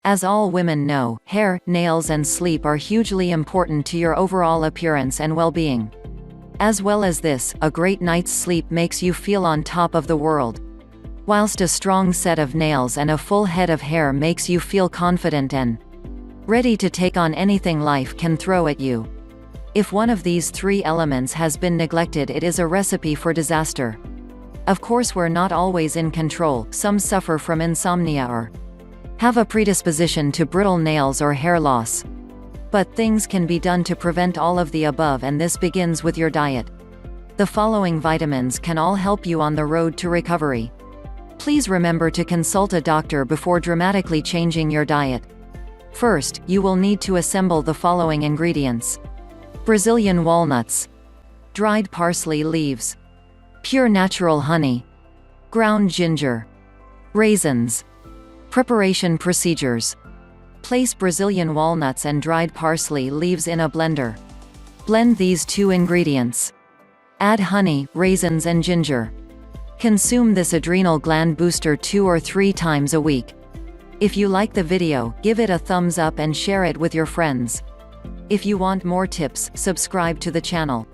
As all women know, hair, nails and sleep are hugely important to your overall appearance and well-being. As well as this, a great night's sleep makes you feel on top of the world. Whilst a strong set of nails and a full head of hair makes you feel confident and ready to take on anything life can throw at you. If one of these three elements has been neglected, it is a recipe for disaster. Of course, we're not always in control. Some suffer from insomnia or have a predisposition to brittle nails or hair loss. But things can be done to prevent all of the above, and this begins with your diet. The following vitamins can all help you on the road to recovery. Please remember to consult a doctor before dramatically changing your diet. First, you will need to assemble the following ingredients: Brazilian walnuts, dried parsley leaves, pure natural honey, ground ginger, raisins. Preparation procedures. Place Brazilian walnuts and dried parsley leaves in a blender. Blend these two ingredients. Add honey, raisins and ginger. Consume this adrenal gland booster 2 or 3 times a week. If you like the video, give it a thumbs up and share it with your friends. If you want more tips, subscribe to the channel.